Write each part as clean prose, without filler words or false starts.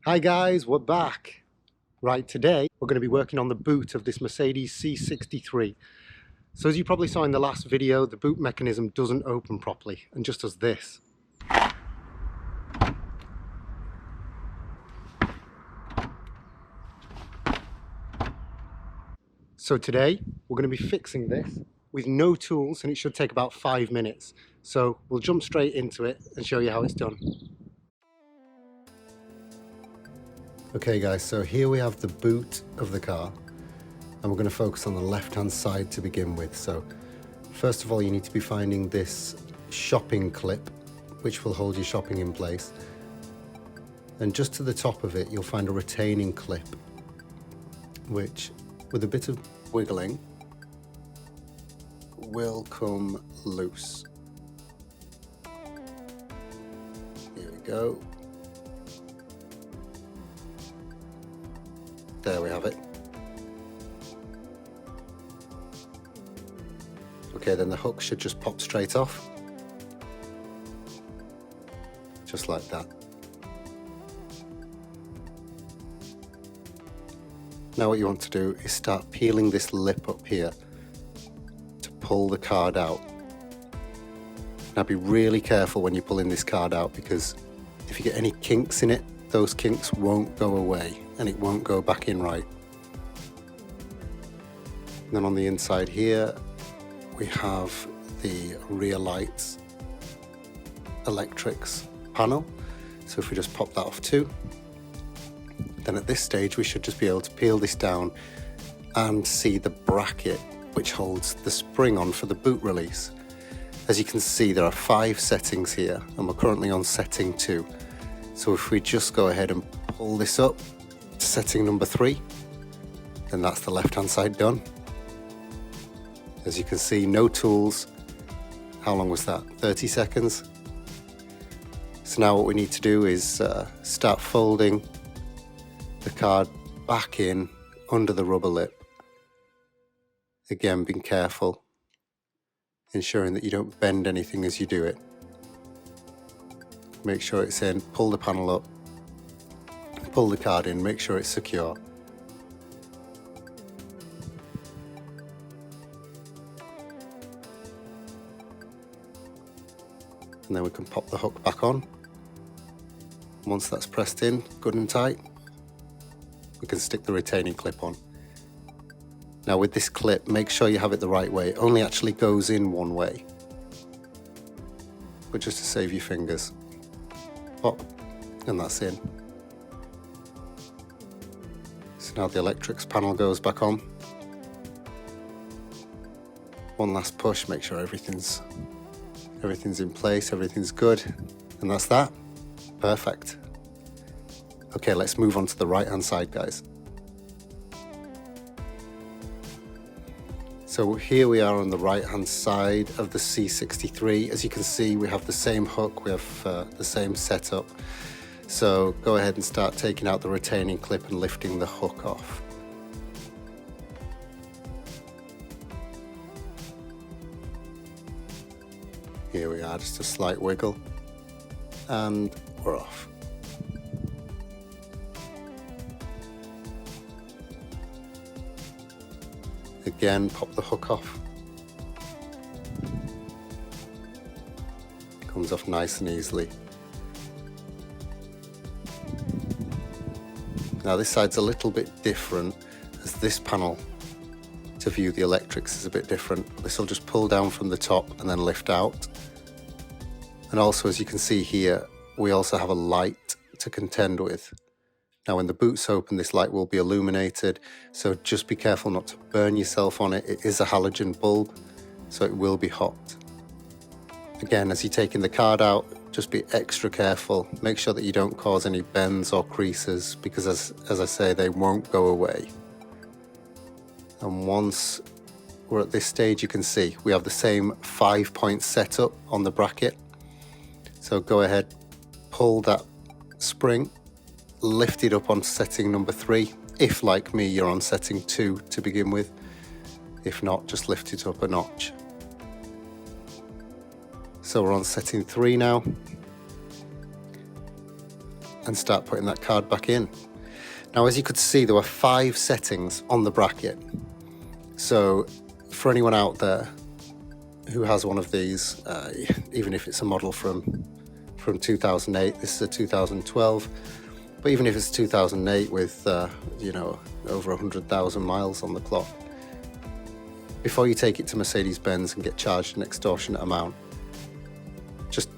Hi guys, we're back. Right, today we're going to be working on the boot of this Mercedes C63. So as you probably saw in the last video, the boot mechanism doesn't open properly and just does this. So today we're going to be fixing this with no tools, and it should take about 5 minutes. So we'll jump straight into it and show you how it's done. Okay guys, so here we have the boot of the car, and we're going to focus on the left hand side to begin with. So first of all, you need to be finding this shopping clip which will hold your shopping in place, and just to the top of it you'll find a retaining clip which, with a bit of wiggling, will come loose. Here we go. There we have it. Okay, then the hook should just pop straight off. Just like that. Now what you want to do is start peeling this lip up here to pull the card out. Now be really careful when you're pulling this card out, because if you get any kinks in it, those kinks won't go away and it won't go back in right. And then on the inside here we have the rear lights electrics panel. So if we just pop that off too, then at this stage we should just be able to peel this down and see the bracket which holds the spring on for the boot release. As you can see, there are 5 settings here and we're currently on setting 2. So if we just go ahead and pull this up to setting number 3, then that's the left hand side done. As you can see, no tools. How long was that? 30 seconds. So now what we need to do is start folding the card back in under the rubber lip. Again, being careful, ensuring that you don't bend anything as you do it. Make sure it's in, pull the panel up, pull the card in, make sure it's secure. And then we can pop the hook back on. Once that's pressed in good and tight, we can stick the retaining clip on. Now with this clip, make sure you have it the right way. It only actually goes in one way, but just to save your fingers, pop, and that's in. So now the electrics panel goes back on. One last push, make sure everything's in place, everything's good, and that's that. Perfect. Okay, let's move on to the right hand side, guys. So here we are on the right hand side of the C63. As you can see, we have the same hook, we have the same setup. So go ahead and start taking out the retaining clip and lifting the hook off. Here we are, just a slight wiggle, and we're off. Again, pop the hook off. Comes off nice and easily. Now this side's a little bit different, as this panel to view the electrics is a bit different. This will just pull down from the top and then lift out. And also, as you can see here, we also have a light to contend with. Now when the boot's open, this light will be illuminated, so just be careful not to burn yourself on it. It is a halogen bulb, so it will be hot. Again, as you're taking the card out, just be extra careful. Make sure that you don't cause any bends or creases, because as I say, they won't go away. And once we're at this stage, you can see we have the same 5-point setup on the bracket. So go ahead, pull that spring, lift it up on setting number 3. If, like me, you're on setting 2 to begin with. If not, just lift it up a notch. So we're on setting 3 now. and start putting that card back in. Now, as you could see, there were 5 settings on the bracket. So for anyone out there who has one of these, even if it's a model from 2008, this is a 2012, but even if it's 2008 with over 100,000 miles on the clock, before you take it to Mercedes-Benz and get charged an extortionate amount, just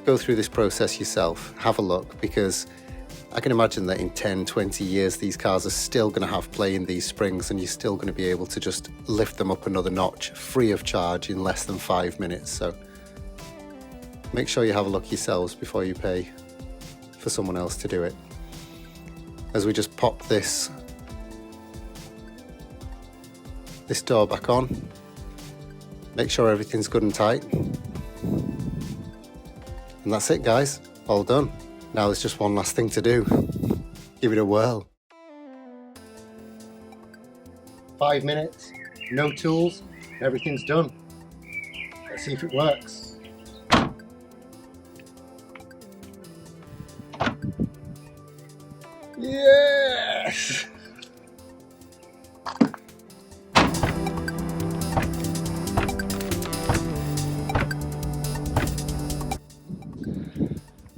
go through this process yourself, have a look, because I can imagine that in 10, 20 years these cars are still going to have play in these springs, and you're still going to be able to just lift them up another notch free of charge in less than 5 minutes. So make sure you have a look yourselves before you pay for someone else to do it. As we just pop this door back on, make sure everything's good and tight. And that's it, guys, all done. Now there's just one last thing to do. Give it a whirl. 5 minutes, no tools, everything's done. Let's see if it works. Yes!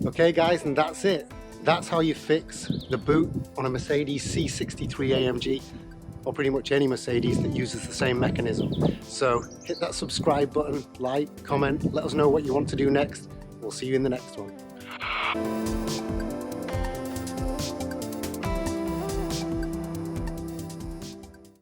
Okay guys, and that's it. That's how you fix the boot on a Mercedes C63 AMG, or pretty much any Mercedes that uses the same mechanism. So hit that subscribe button, like, comment, let us know what you want to do next. We'll see you in the next one.